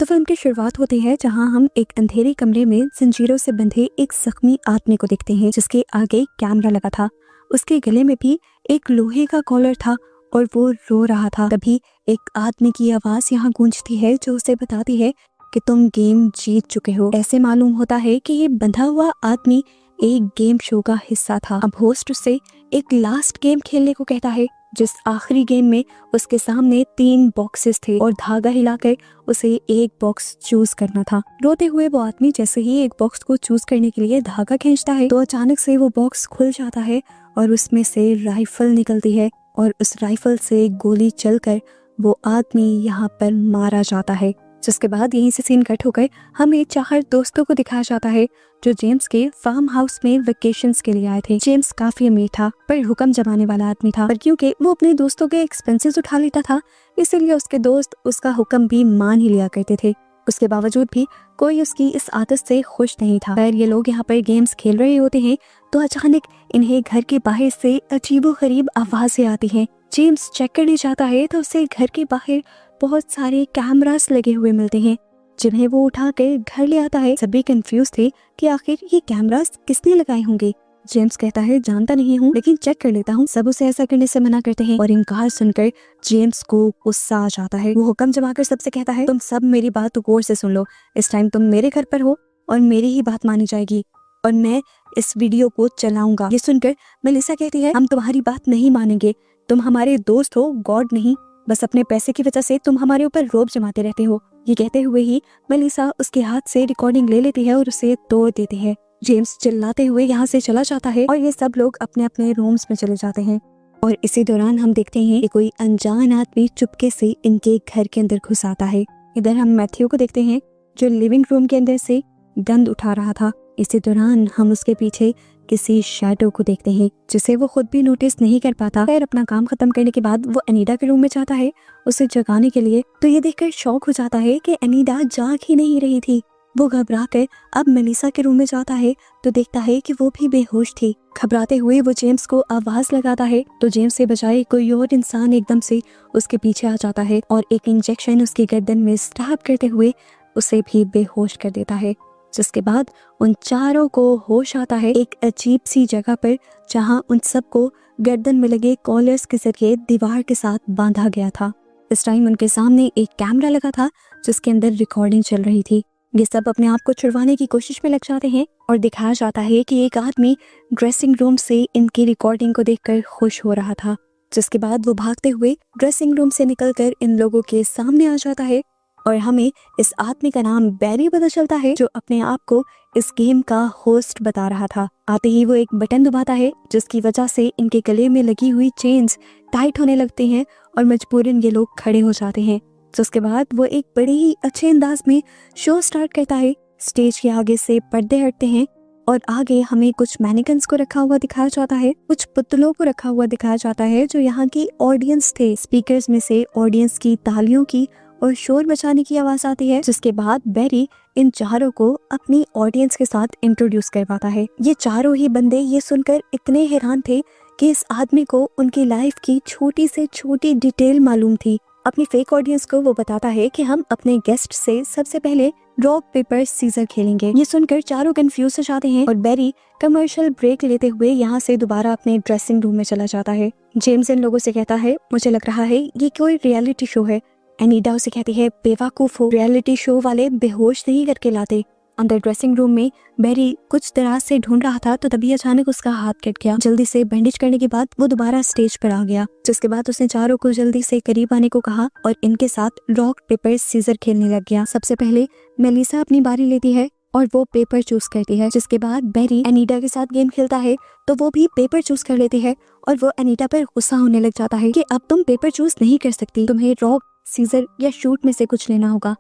तो फिल्म की शुरुआत होती है जहां हम एक अंधेरे कमरे में जंजीरों से बंधे एक जख्मी आदमी को देखते हैं जिसके आगे कैमरा लगा था। उसके गले में भी एक लोहे का कॉलर था और वो रो रहा था। तभी एक आदमी की आवाज यहाँ गूंजती है जो उसे बताती है कि तुम गेम जीत चुके हो। ऐसे मालूम होता है कि ये बंधा हुआ आदमी एक गेम शो का हिस्सा था। अब होस्ट उससे एक लास्ट गेम खेलने को कहता है जिस आखिरी गेम में उसके सामने 3 बॉक्सेस थे और धागा हिलाकर उसे एक बॉक्स चूज करना था। रोते हुए वो आदमी जैसे ही एक बॉक्स को चूज करने के लिए धागा खींचता है तो अचानक से वो बॉक्स खुल जाता है और उसमें से राइफल निकलती है और उस राइफल से गोली चलकर वो आदमी यहाँ पर मारा जाता है। जिसके बाद यहीं से सीन कट होकर हमें 4 दोस्तों को दिखाया जाता है जो जेम्स के फार्म हाउस में वेकेशंस के लिए आए थे। जेम्स काफी अमीर था पर हुक्म जमाने वाला आदमी था, पर क्योंकि वो अपने दोस्तों के एक्सपेंसेस उठा लेता था इसीलिए उसके दोस्त उसका हुक्म भी मान ही लिया करते थे। उसके बावजूद भी कोई उसकी इस आदत से खुश नहीं था। पर ये लोग यहाँ पर गेम्स खेल रहे होते हैं तो अचानक इन्हें घर के बाहर से अजीबोगरीब आवाजें आती हैं। जेम्स चेक करने जाता है तो उसे घर के बाहर बहुत सारे कैमरास लगे हुए मिलते हैं जिन्हें वो उठाकर घर ले आता है। सभी कंफ्यूज थे कि आखिर ये कैमरास किसने लगाए होंगे। जेम्स कहता है जानता नहीं हूँ लेकिन चेक कर लेता हूँ। सब उसे ऐसा करने से मना करते हैं और इनकार सुनकर जेम्स को गुस्सा आ जाता है। वो हुक्म जमाकर सबसे कहता है तुम सब मेरी बात गौर से सुन लो। इस टाइम तुम मेरे घर पर हो और मेरी ही बात मानी जाएगी और मैं इस वीडियो को चलाऊंगा। ये सुनकर मेलिसा कहती है हम तुम्हारी बात नहीं मानेंगे। तुम हमारे दोस्त हो, गॉड नहीं। बस अपने पैसे की वजह से तुम हमारे ऊपर रोब जमाते रहते हो। ये कहते हुए ही मेलिसा उसके हाथ से रिकॉर्डिंग ले लेती है और उसे तोड़ देती है। जेम्स चिल्लाते हुए यहाँ से चला जाता है और ये सब लोग अपने अपने रूम्स में चले जाते हैं। और इसी दौरान हम देखते हैं कि कोई अनजान आदमी चुपके से इनके घर के अंदर घुस आता है। इधर हम मैथ्यू को देखते हैं जो लिविंग रूम के अंदर से गंद उठा रहा था। इसी दौरान हम उसके पीछे किसी शैडो को देखते हैं जिसे वो खुद भी नोटिस नहीं कर पाता। फिर अपना काम खत्म करने के बाद वो अनीडा के रूम में जाता है उसे जगाने के लिए, तो ये देखकर शॉक हो जाता है कि अनीडा जाग ही नहीं रही थी। वो घबरा कर अब मेलिसा के रूम में जाता है तो देखता है कि वो भी बेहोश थी। घबराते हुए वो जेम्स को आवाज लगाता है तो जेम्स से बजाय कोई और इंसान एकदम से उसके पीछे आ जाता है और एक इंजेक्शन उसकी गर्दन में स्टैब करते हुए उसे भी बेहोश कर देता है। जिसके बाद उन चारों को होश आता है एक अजीब सी जगह पर जहां उन सबको गर्दन में लगे कॉलर्स के जरिए दीवार के साथ बांधा गया था। इस टाइम उनके सामने एक कैमरा लगा था जिसके अंदर रिकॉर्डिंग चल रही थी। ये सब अपने आप को छुड़वाने की कोशिश में लग जाते हैं और दिखाया जाता है कि एक आदमी ड्रेसिंग रूम से इनकी रिकॉर्डिंग को देखकर खुश हो रहा था। जिसके बाद वो भागते हुए ड्रेसिंग रूम से निकलकर इन लोगों के सामने आ जाता है और हमें इस आदमी का नाम बैरी पता चलता है जो अपने आप को इस गेम का होस्ट बता रहा था। आते ही वो एक बटन दबाता है जिसकी वजह से इनके गले में लगी हुई चेन्स टाइट होने लगते हैं और मजबूरन ये लोग खड़े हो जाते हैं। उसके बाद वो एक बड़े ही अच्छे अंदाज में शो स्टार्ट करता है। स्टेज के आगे से पर्दे हटते हैं और आगे हमें कुछ मैनिकन्स को रखा हुआ दिखाया जाता है, कुछ पुतलों को रखा हुआ दिखाया जाता है जो यहाँ की ऑडियंस थे। स्पीकर्स में से ऑडियंस की तालियों की और शोर मचाने की आवाज आती है। जिसके बाद बैरी इन चारों को अपनी ऑडियंस के साथ इंट्रोड्यूस करवाता है। ये चारों ही बंदे ये सुनकर इतने हैरान थे कि इस आदमी को उनकी लाइफ की छोटी से छोटी डिटेल मालूम थी। अपनी फेक ऑडियंस को वो बताता है कि हम अपने गेस्ट से सबसे पहले रॉक पेपर सीजर खेलेंगे। ये सुनकर चारों कंफ्यूज हो जाते हैं और बैरी कमर्शियल ब्रेक लेते हुए यहाँ से दोबारा अपने ड्रेसिंग रूम में चला जाता है। जेम्स इन लोगों से कहता है मुझे लग रहा है ये कोई रियलिटी शो है। एनीडा उसे कहती है बेवकूफ हो, रियलिटी शो वाले बेहोश नहीं करके लाते। अंदर ड्रेसिंग रूम में बैरी कुछ दराज से ढूंढ रहा था तो तभी अचानक उसका हाथ कट गया। जल्दी से बैंडेज करने के बाद वो दोबारा स्टेज पर आ गया। जिसके बाद उसने चारों को जल्दी से करीब आने को कहा और इनके साथ रॉक पेपर सीजर खेलने लग गया। सबसे पहले मेलिसा अपनी बारी लेती है और वो पेपर चूज करती है। जिसके बाद बैरी एनीडा के साथ गेम खेलता है तो वो भी पेपर चूज कर लेती है और वो एनीडा पर गुस्सा होने लग जाता है कि अब तुम पेपर चूज नहीं कर सकती, तुम्हें रॉक, सीजर या शूट में से कुछ लेना होगा।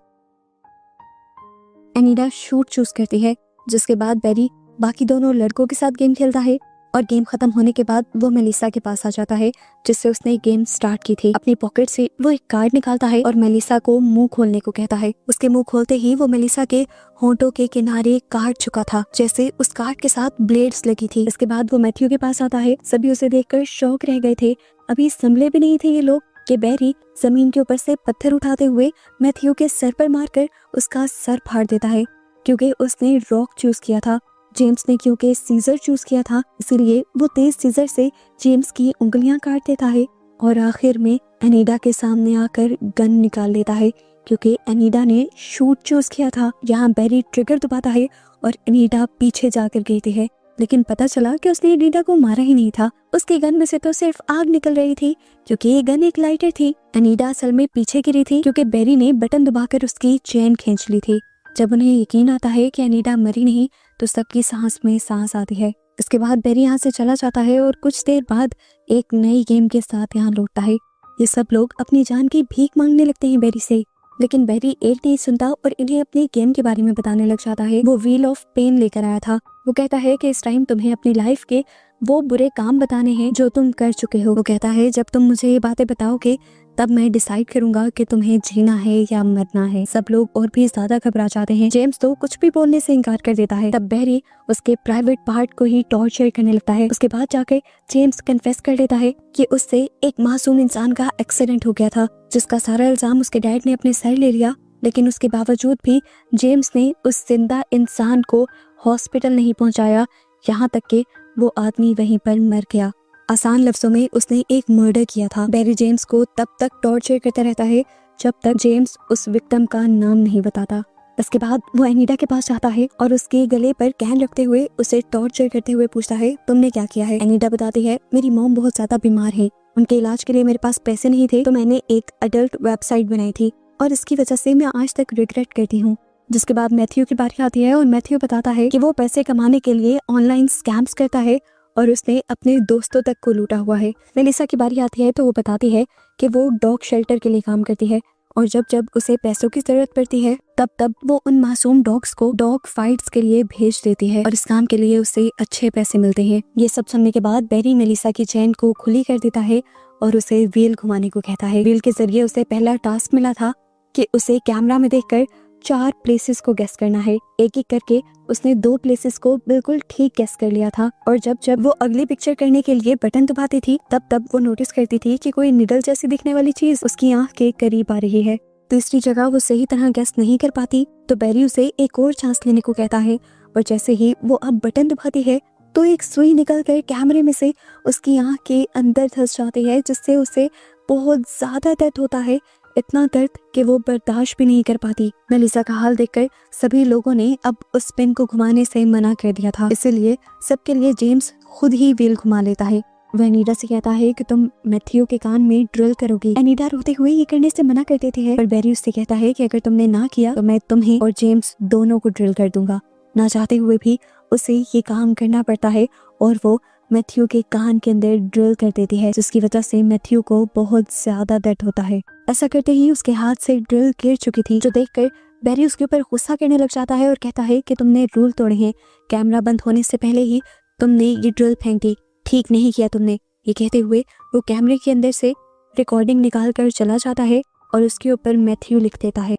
एनीडा शूट चूज करती है। जिसके बाद बैरी बाकी दोनों लड़कों के साथ गेम खेलता है और गेम खत्म होने के बाद वो मेलिसा के पास आ जाता है जिससे उसने गेम स्टार्ट की थी। अपनी पॉकेट से वो एक कार्ड निकालता है और मेलिसा को मुंह खोलने को कहता है। उसके मुंह खोलते ही वो मेलिसा के होंठों के किनारे काट चुका था, जैसे उस कार्ड के साथ ब्लेड्स लगी थी। इसके बाद वो मैथ्यू के पास आता है। सभी उसे देखकर शॉक रह गए थे, अभी संभले भी नहीं थे ये लोग कि बेरी जमीन के ऊपर से पत्थर उठाते हुए मैथ्यू के सर पर मारकर उसका सर फाड़ देता है, क्योंकि उसने रॉक चूज किया था। जेम्स ने क्योंकि सीजर चूज किया था, इसीलिए वो तेज सीजर से जेम्स की उंगलियां काट देता है और आखिर में एनीडा के सामने आकर गन निकाल लेता है, क्योंकि एनीडा ने शूट चूज किया था। यहाँ बेरी ट्रिगर दबाता है और एनीडा पीछे जाकर गिरती है, लेकिन पता चला कि उसने एनीडा को मारा ही नहीं था। उसकी गन में से तो सिर्फ आग निकल रही थी, क्योंकि ये गन एक लाइटर थी। एनीडा असल में पीछे गिरी थी, क्योंकि बेरी ने बटन दबाकर उसकी चेन खींच ली थी। जब उन्हें यकीन आता है कि एनीडा मरी नहीं, तो सबकी सांस में सांस आती है। इसके बाद बेरी यहाँ से चला जाता है और कुछ देर बाद एक नई गेम के साथ यहाँ लौटता है। ये सब लोग अपनी जान की भीख मांगने लगते हैं बेरी से, लेकिन बेरी एक नहीं सुनता और इन्हें अपने गेम के बारे में बताने लग जाता है। वो व्हील ऑफ पेन लेकर आया था। वो कहता है कि इस टाइम तुम्हें अपनी लाइफ के वो बुरे काम बताने हैं जो तुम कर चुके हो। वो कहता है जब तुम मुझे ये बातें बताओगे तब मैं डिसाइड करूंगा कि तुम्हें जीना है या मरना है। सब लोग और भी ज्यादा घबरा जाते हैं। जेम्स तो कुछ भी बोलने से इनकार कर देता है। तब बेरी उसके प्राइवेट पार्ट को ही टॉर्चर करने लगता है। उसके बाद जाकर जेम्स कन्फेस कर देता है कि उससे एक मासूम इंसान का एक्सीडेंट हो गया था, जिसका सारा इल्जाम उसके डैड ने अपने सर ले लिया। लेकिन उसके बावजूद भी जेम्स ने उस जिंदा इंसान को हॉस्पिटल नहीं पहुंचाया, यहाँ तक कि वो आदमी वहीं पर मर गया। आसान लफ्जों में उसने एक मर्डर किया था। बेरी जेम्स को तब तक टॉर्चर करता रहता है जब तक जेम्स उस विक्टिम का नाम नहीं बताता। इसके बाद वो एनीडा के पास जाता है और उसके गले पर कैन रखते हुए उसे टॉर्चर करते हुए पूछता है तुमने क्या किया है। एनीडा बताती है मेरी मॉम बहुत ज्यादा बीमार है, उनके इलाज के लिए मेरे पास पैसे नहीं थे, तो मैंने एक अडल्ट वेबसाइट बनाई थी और इसकी वजह से मैं आज तक रिग्रेट करती हूँ। जिसके बाद मैथ्यू की बारी आती है और मैथ्यू बताता है कि वो पैसे कमाने के लिए ऑनलाइन स्कैम्स करता है और उसने अपने दोस्तों तक को लूटा हुआ है। मेलिसा की बारी आती है तो वो बताती है कि वो डॉग शेल्टर के लिए काम करती है और जब जब उसे पैसों की जरूरत पड़ती है तब तब वो उन मासूम डॉग्स को डॉग फाइट्स के लिए भेज देती है और इस काम के लिए उसे अच्छे पैसे मिलते हैं। ये सब सुनने के बाद बेरी मेलिसा की चेन को खुली कर देता है और उसे व्हील घुमाने को कहता है। व्हील के जरिए उसे पहला टास्क मिला था कि उसे कैमरा में देखकर 4 प्लेसेस को गेस करना है। एक एक करके उसने 2 प्लेसेस को बिल्कुल ठीक गेस कर लिया था और जब जब वो अगली पिक्चर करने के लिए बटन दबाती थी तब तब वो नोटिस करती थी कि कोई निडल जैसी दिखने वाली चीज उसकी आंख के करीब आ रही है। तीसरी जगह वो सही तरह गेस नहीं कर पाती तो बेरी उसे एक और चांस लेने को कहता है और जैसे ही वो अब बटन दबाती है तो एक सुई निकल कर कैमरे में से उसकी आंख के अंदर धंस जाती है, जिससे उसे बहुत ज्यादा दर्द होता है, इतना दर्द कि वो बर्दाश्त भी नहीं कर पाती। मेलिसा का हाल देखकर सभी लोगों ने अब उस पिन को घुमाने से मना कर दिया था, इसलिए सबके लिए जेम्स खुद ही व्हील घुमा लेता है। वह एनीडा से कहता है कि तुम मैथ्यू के कान में ड्रिल करोगी। एनीडा रोते हुए ये करने से मना कर देती है, पर बेरी उससे कहता है कि अगर तुमने ना किया तो मैं तुम्हें और जेम्स दोनों को ड्रिल कर दूंगा। ना चाहते हुए भी उसे ये काम करना पड़ता है और वो मैथ्यू के कान के अंदर ड्रिल कर देती है, जिसकी वजह से मैथ्यू को बहुत ज्यादा दर्द होता है। ऐसा करते ही उसके हाथ से ड्रिल गिर चुकी थी, जो देखकर बेरी उसके ऊपर गुस्सा करने लग जाता है और कहता है कि तुमने रूल तोड़े हैं, कैमरा बंद होने से पहले ही तुमने ये ड्रिल फेंक दी, ठीक नहीं किया तुमने। ये कहते हुए वो कैमरे के अंदर से रिकॉर्डिंग निकाल कर चला जाता है और उसके ऊपर मैथ्यू लिख देता है।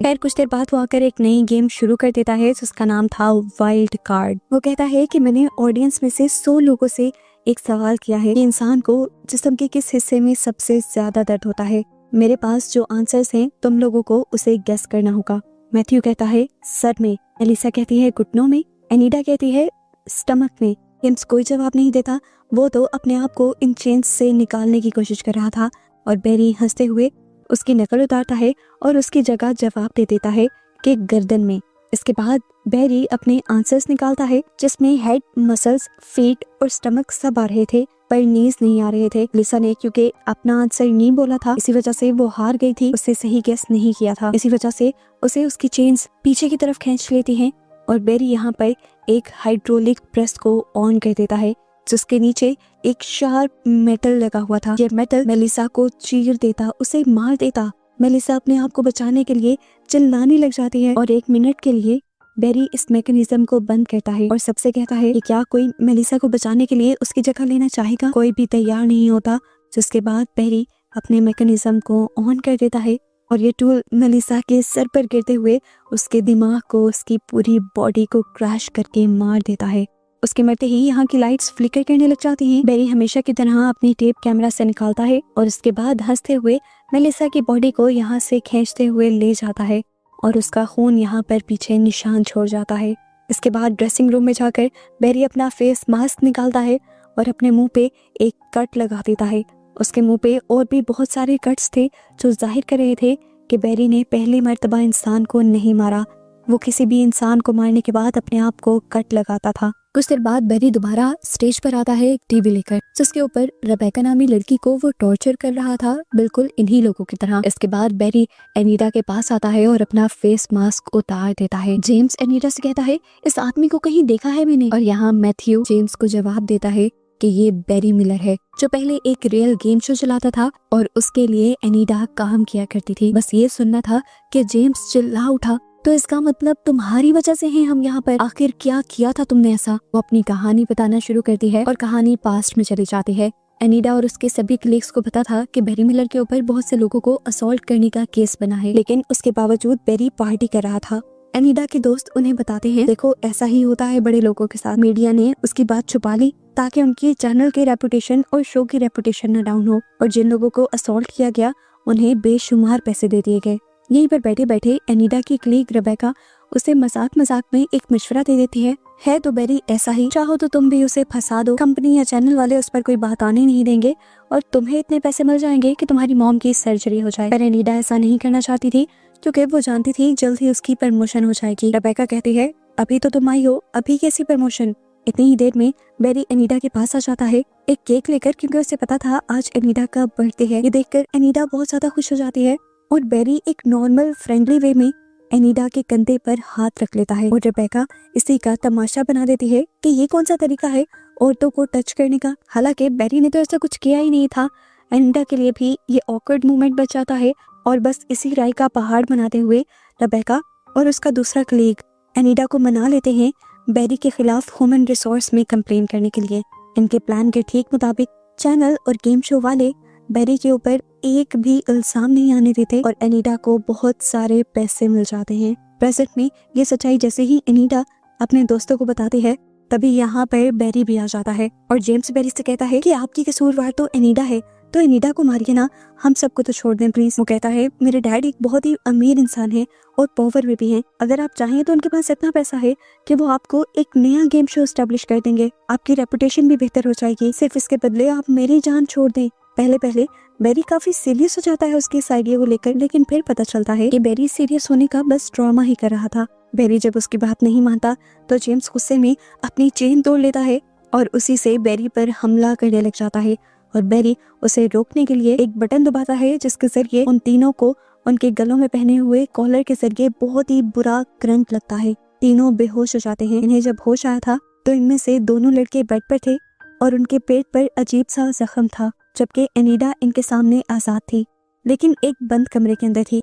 खैर कुछ देर बाद वो आकर एक नई गेम शुरू कर देता है जिसका नाम था वाइल्ड कार्ड। वो कहता है कि मैंने ऑडियंस में से 100 लोगों से एक सवाल किया है कि इंसान को जिस्म के किस हिस्से में सबसे ज्यादा दर्द होता है। मेरे पास जो आंसर्स हैं तुम लोगों को उसे गेस करना होगा। मैथ्यू कहता है सर में, एलिसा कहती है घुटनों में, एनीडा कहती है स्टमक में। जेम्स कोई जवाब नहीं देता, वो तो अपने आप को इन चेन्स से निकालने की कोशिश कर रहा था और बेरी हंसते हुए उसकी नकल उतारता है और उसकी जगह जवाब दे देता है कि गर्दन में। इसके बाद बेरी अपने आंसर्स निकालता है जिसमें हेड, मसल्स, फीट और स्टमक सब आ रहे थे पर नीज नहीं आ रहे थे। लिसा ने क्योंकि अपना आंसर नहीं बोला था, इसी वजह से वो हार गई थी, उससे सही गेस नहीं किया था। इसी वजह से उसे उसकी चेन्स पीछे की तरफ खींच लेती हैं और बेरी यहाँ पर एक हाइड्रोलिक प्रेस को ऑन कर देता है जिसके नीचे एक शार्प मेटल लगा हुआ था। ये मेटल मेलिसा को चीर देता, उसे मार देता। मेलिसा अपने आप को बचाने के लिए चिल्लाने लग जाती है और 1 मिनट के लिए बेरी इस मैकेनिज्म को बंद करता है और सबसे कहता है कि क्या कोई मेलिसा को बचाने के लिए उसकी जगह लेना चाहेगा। कोई भी तैयार नहीं होता, जिसके बाद बेरी अपने मैकेनिज्म को ऑन कर देता है और ये टूल मेलिसा के सर पर गिरते हुए उसके दिमाग को, उसकी पूरी बॉडी को क्रैश करके मार देता है। उसके मरते ही यहाँ की लाइट्स फ्लिकर करने लग जाती हैं। बेरी हमेशा की तरह अपनी टेप कैमरा से निकालता है और उसके बाद हंसते हुए मेलिसा की बॉडी को यहाँ से खींचते हुए ले जाता है और उसका खून यहाँ पर पीछे निशान छोड़ जाता है। इसके बाद ड्रेसिंग रूम में जाकर बेरी अपना फेस मास्क निकालता है और अपने मुंह पे एक कट लगा देता है। उसके मुंह पे और भी बहुत सारे कट्स थे जो जाहिर कर रहे थे कि बेरी ने पहली मर्तबा इंसान को नहीं मारा। वो किसी भी इंसान को मारने के बाद अपने आप को कट लगाता था। कुछ देर बाद बेरी दोबारा स्टेज पर आता है एक टीवी लेकर, जिसके ऊपर रेबेका नामी लड़की को वो टॉर्चर कर रहा था, बिल्कुल इन्हीं लोगों की तरह। इसके बाद बेरी एनीडा के पास आता है और अपना फेस मास्क उतार देता है। जेम्स एनीडा से कहता है, इस आदमी को कहीं देखा है मैंने। और यहाँ मैथ्यू जेम्स को जवाब देता है कि ये बेरी मिलर है, जो पहले एक रियल गेम शो चलाता था और उसके लिए एनीडा काम किया करती थी। बस ये सुनना था कि जेम्स चिल्ला उठा, तो इसका मतलब तुम्हारी वजह से हैं हम यहाँ पर। आखिर क्या किया था तुमने ऐसा? वो अपनी कहानी बताना शुरू करती है और कहानी पास्ट में चली जाती है। एनीडा और उसके सभी कलीग्स को पता था कि बेरी मिलर के ऊपर बहुत से लोगों को असॉल्ट करने का केस बना है, लेकिन उसके बावजूद बेरी पार्टी कर रहा था। एनीडा के दोस्त उन्हें बताते हैं, देखो ऐसा ही होता है बड़े लोगों के साथ। मीडिया ने उसकी बात छुपा ली ताकि उनकी चैनल की रेपुटेशन और शो की रेपुटेशन न डाउन हो, और जिन लोगों को असॉल्ट किया गया उन्हें बेशुमार पैसे दे दिए गए। यहीं पर बैठे बैठे एनीडा की कलीग रेबेका उसे मजाक मजाक में एक मशवरा दे देती है तो बेरी ऐसा ही, चाहो तो तुम भी उसे फंसा दो, कंपनी या चैनल वाले उस पर कोई बात आने नहीं देंगे और तुम्हें इतने पैसे मिल जाएंगे कि तुम्हारी मॉम की सर्जरी हो जाए। पर एनीडा ऐसा नहीं करना चाहती थी क्योंकि वो जानती थी जल्द ही उसकी प्रमोशन हो जाएगी। रेबेका कहती है, अभी तो तुम आई हो, अभी कैसी प्रमोशन? इतनी ही देर में बेरी एनीडा के पास आ जाता है एक केक लेकर, क्योंकि उसे पता था आज एनीडा का बर्थडे है। ये देखकर एनीडा बहुत ज्यादा खुश हो जाती है और बेरी एक नॉर्मल फ्रेंडली वे में एनीडा के कंधे पर हाथ रख लेता है और रेबेका इसी का तमाशा बना देती है कि ये कौन सा तरीका है औरतों को टच करने का। हालांकि बेरी ने तो ऐसा कुछ किया ही नहीं था। एनीडा के लिए भी ये ऑकवर्ड मोमेंट बच जाता है और बस इसी राय का पहाड़ बनाते हुए रेबेका और उसका दूसरा कलीग एनीडा को मना लेते हैं बेरी के खिलाफ ह्यूमन रिसोर्स में कंप्लेन करने के लिए। इनके प्लान के ठीक मुताबिक चैनल और गेम शो वाले बेरी के ऊपर एक भी इल्जाम नहीं आने देते और एनीडा को बहुत सारे पैसे मिल जाते हैं। प्रेजेंट में ये सच्चाई जैसे ही एनीडा अपने दोस्तों को बताती है, तभी यहाँ पर बेरी भी आ जाता है और जेम्स बेरी से कहता है कि आपकी कसूरवार तो एनीडा है, तो एनीडा को मारिए ना, हम सबको तो छोड़ दें प्लीज। वो कहता है, मेरे डैड एक बहुत ही अमीर इंसान है और पावर में भी हैं। अगर आप चाहें तो उनके पास इतना पैसा है कि वो आपको एक नया गेम शो एस्टेब्लिश कर देंगे, आपकी रेपुटेशन भी बेहतर हो जाएगी। सिर्फ इसके बदले आप मेरी जान छोड़ दें। पहले पहले बेरी काफी सीरियस हो जाता है उसके इस आइडिया को लेकर, लेकिन फिर पता चलता है कि बेरी सीरियस होने का बस ड्रामा ही कर रहा था। बेरी जब उसकी बात नहीं मानता तो जेम्स गुस्से में अपनी चेन तोड़ लेता है और उसी से बेरी पर हमला करने लग जाता है और बेरी उसे रोकने के लिए एक बटन दबाता है, जिसके जरिए उन तीनों को उनके गलों में पहने हुए कॉलर के जरिए बहुत ही बुरा करंट लगता है। तीनों बेहोश हो जाते हैं। इन्हें जब होश आया था तो इनमें से दोनों लड़के बेड पर थे और उनके पेट पर अजीब सा जख्म था, जबकि एनीडा इनके सामने आजाद थी, लेकिन एक बंद कमरे के अंदर थी।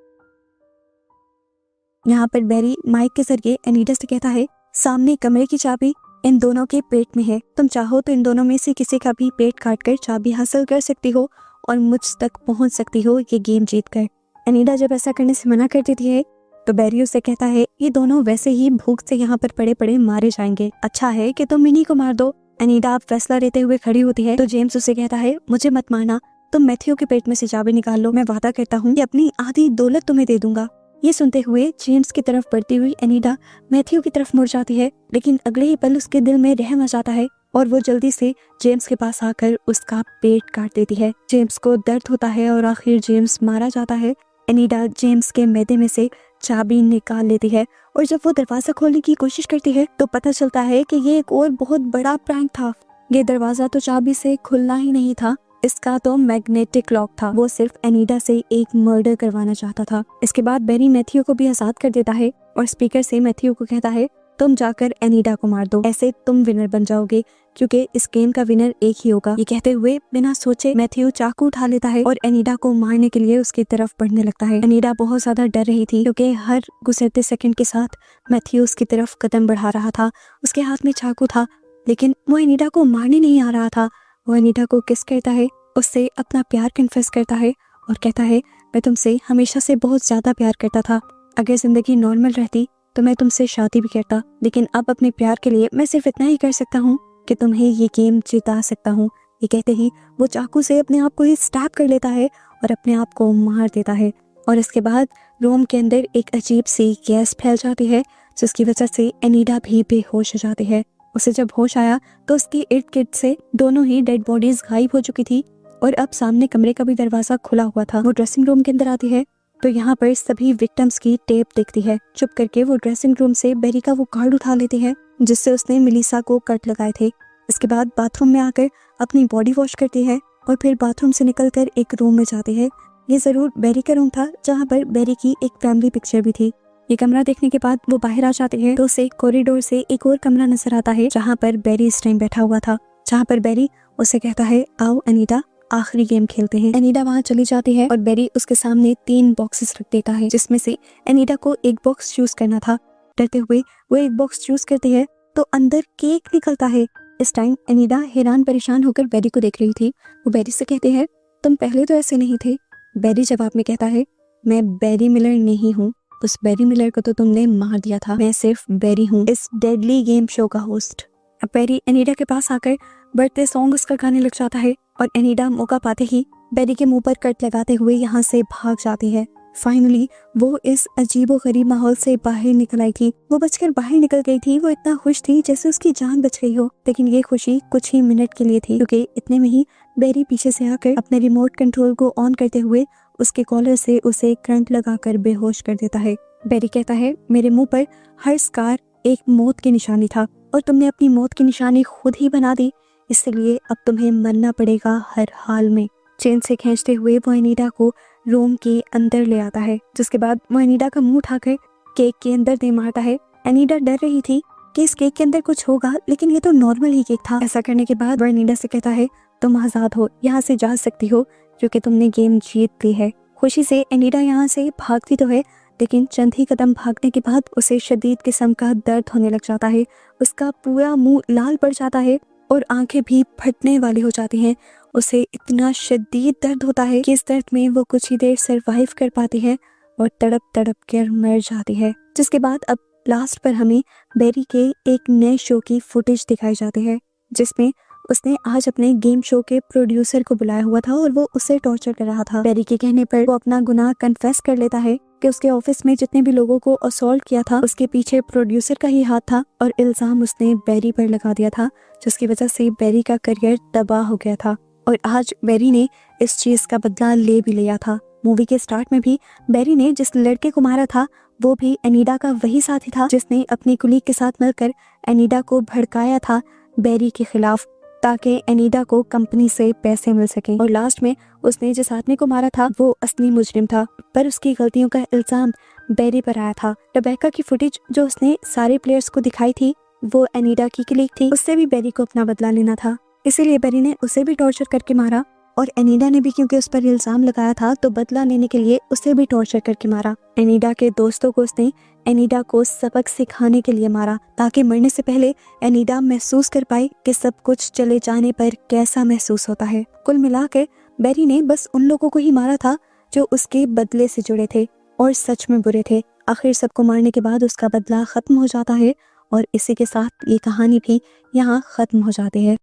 यहाँ पर बेरी माइक के जरिए एनीडा से कहता है, सामने कमरे की चाबी इन दोनों के पेट में है, तुम चाहो तो इन दोनों में से किसी का भी पेट काटकर चाबी हासिल कर सकती हो और मुझ तक पहुंच सकती हो ये गेम जीतकर। एनीडा जब ऐसा करने से मना कर देती है तो बेरी उससे कहता है, ये दोनों वैसे ही भूख से यहाँ पर पड़े पड़े मारे जाएंगे, अच्छा है कि तुम इन्हीं को मार दो। एनीडा आप फैसला लेते हुए खड़ी होती है तो जेम्स उसे कहता है, मुझे मत मारना, तुम मैथ्यू के पेट में से चाबी निकाल लो, मैं वादा करता हूँ कि अपनी आधी दौलत तुम्हें दे दूंगा। ये सुनते हुए जेम्स की तरफ बढ़ती हुई एनीडा मैथ्यू की तरफ मुड़ जाती है, लेकिन अगले ही पल उसके दिल में रहम आ जाता है और वो जल्दी से जेम्स के पास आकर उसका पेट काट देती है। जेम्स को दर्द होता है और आखिर जेम्स मारा जाता है। एनीडा जेम्स के मैदे में से चाबी निकाल लेती है और जब वो दरवाजा खोलने की कोशिश करती है तो पता चलता है कि ये एक और बहुत बड़ा प्रैंक था। ये दरवाजा तो चाबी से खुलना ही नहीं था, इसका तो मैग्नेटिक लॉक था। वो सिर्फ एनीडा से एक मर्डर करवाना चाहता था। इसके बाद बेरी मैथ्यू को भी आजाद कर देता है और स्पीकर से मैथ्यू को कहता है, तुम जाकर एनीडा को मार दो, ऐसे तुम विनर बन जाओगे क्योंकि इस गेम का विनर एक ही होगा। ये कहते हुए बिना सोचे मैथ्यू चाकू उठा लेता है और एनीडा को मारने के लिए उसकी तरफ बढ़ने लगता है। एनीडा बहुत ज्यादा डर रही थी क्योंकि हर गुजरते सेकंड के साथ मैथ्यू उसकी तरफ कदम बढ़ा रहा था। उसके हाथ में चाकू था, लेकिन वो एनीडा को मारने नहीं आ रहा था। वो एनीडा को किस करता है, उससे अपना प्यार कन्फेस करता है और कहता है, मैं तुमसे हमेशा से बहुत ज्यादा प्यार करता था। अगर जिंदगी नॉर्मल रहती तो मैं तुमसे शादी भी करता, लेकिन अब अपने प्यार के लिए मैं सिर्फ इतना ही कर सकता हूँ कि तुम्हें ये गेम जिता सकता हूँ। ये कहते ही वो चाकू से अपने आप को ही स्टैब कर लेता है और अपने आप को मार देता है। और इसके बाद रोम के अंदर एक अजीब सी गैस फैल जाती है, जिसकी वजह से एनीडा भी बेहोश हो जाती है। उसे जब होश आया तो उसके इर्द गिर्द से दोनों ही डेड बॉडीज गायब हो चुकी थी और अब सामने कमरे का भी दरवाजा खुला हुआ था। वो ड्रेसिंग रूम के अंदर आती है तो यहाँ पर सभी विक्टिम्स की टेप दिखती है। चुप करके वो ड्रेसिंग रूम से बेरी का वो कार्ड उठा लेती है जिससे उसने मेलिसा को कट लगाए थे। इसके बाद बाथरूम में आकर अपनी बॉडी वॉश करती है और फिर बाथरूम से निकलकर एक रूम में जाती है। ये जरूर बेरी का रूम था जहाँ पर बेरी की एक फैमिली पिक्चर भी थी। ये कमरा देखने के बाद वो बाहर आ जाती है तो उसे कॉरिडोर से एक और कमरा नजर आता है जहाँ पर बेरी इस टाइम बैठा हुआ था, जहाँ पर बेरी उसे कहता है आओ अनीता आखिरी गेम खेलते हैं। एनीडा वहाँ चली जाती है और बेरी उसके सामने 3 बॉक्सेस रख देता है जिसमें से एनीडा को एक बॉक्स चूज करना था। डरते हुए वो एक बॉक्स चूज करती है तो अंदर केक निकलता है। इस टाइम एनीडा हैरान परेशान होकर बेरी को देख रही थी। वो बेरी से कहते हैं तुम पहले तो ऐसे नहीं थे। बेरी जवाब में कहता है मैं बेरी मिलर नहीं हूँ, उस बेरी मिलर को तो तुमने मार दिया था, मैं सिर्फ बेरी हूँ, इस डेडली गेम शो का होस्ट। अब बेरी एनीडा के पास आकर बर्थडे सॉन्ग उसका गाने लग जाता है और एनीडा मौका पाते ही बेरी के मुंह पर कट लगाते हुए यहाँ से भाग जाती है। फाइनली वो इस अजीबोगरीब माहौल से बाहर निकल आई थी। वो बचकर बाहर निकल गई थी। वो इतना खुश थी जैसे उसकी जान बच गई हो, लेकिन ये खुशी कुछ ही मिनट के लिए थी क्योंकि इतने में ही बेरी पीछे से आकर अपने रिमोट कंट्रोल को ऑन करते हुए उसके कॉलर से उसे करंट लगाकर बेहोश कर देता है। बेरी कहता है मेरे मुंह पर हर स्कार एक मौत की निशानी था और तुमने अपनी मौत की निशानी खुद ही बना दी, इसलिए अब तुम्हें मरना पड़ेगा हर हाल में। चेन से खींचते हुए वो एनीडा को रूम के अंदर ले आता है, जिसके बाद वो एनीडा का मुंह उठाकर केक के अंदर दे मारता है। एनीडा डर रही थी कि इस केक के अंदर कुछ होगा, लेकिन ये तो नॉर्मल ही केक था। ऐसा करने के बाद वो एनीडा से कहता है तुम आजाद हो, यहाँ से जा सकती हो क्योंकि तुमने गेम जीत ली है। खुशी से एनीडा यहाँ से भागती तो है, लेकिन चंद ही कदम भागने के बाद उसे शदीद किस्म का दर्द होने लग जाता है। उसका पूरा मुंह लाल पड़ जाता है और आंखें भी फटने वाली हो जाती हैं। उसे इतना शदीद दर्द होता है कि इस दर्द में वो कुछ ही देर सरवाइव कर पाती है और तड़प तड़प कर मर जाती है। जिसके बाद अब लास्ट पर हमें बेरी के एक नए शो की फुटेज दिखाई जाती है जिसमें उसने आज अपने गेम शो के प्रोड्यूसर को बुलाया हुआ था और वो उसे टॉर्चर कर रहा था। बेरी के कहने पर वो अपना गुनाह कन्फेस कर लेता है कि उसके ऑफिस में जितने भी लोगों को असॉल्ट किया था उसके पीछे प्रोड्यूसर का ही हाथ था और इल्जाम उसने बेरी पर लगा दिया था, जिसकी वजह से बेरी का करियर तबाह हो गया था। और आज बेरी ने इस चीज का बदला ले भी लिया था। मूवी के स्टार्ट में भी बेरी ने जिस लड़के को मारा था वो भी एनीडा का वही साथी था जिसने अपनी कुलीग के साथ मिलकर एनीडा को भड़काया था बेरी के खिलाफ, ताकि एनीडा को कंपनी से पैसे मिल सकें। और लास्ट में उसने जिस आदमी को मारा था वो असली मुजरिम था, पर उसकी गलतियों का इल्जाम बेरी पर आया था। रेबेका की फुटेज जो उसने सारे प्लेयर्स को दिखाई थी वो एनीडा की क्लिक थी, उससे भी बेरी को अपना बदला लेना था, इसीलिए बेरी ने उसे भी टॉर्चर करके मारा और एनीडा ने भी क्योंकि उस पर इल्जाम लगाया था तो बदला लेने के लिए उसे भी टॉर्चर करके मारा। एनीडा के दोस्तों को उसने एनीडा को सबक सिखाने के लिए मारा ताकि मरने से पहले एनीडा महसूस कर पाए कि सब कुछ चले जाने पर कैसा महसूस होता है। कुल मिलाकर बेरी ने बस उन लोगों को ही मारा था जो उसके बदले से जुड़े थे और सच में बुरे थे। आखिर सबको मारने के बाद उसका बदला खत्म हो जाता है और इसी के साथ ये कहानी भी यहाँ खत्म हो जाती है।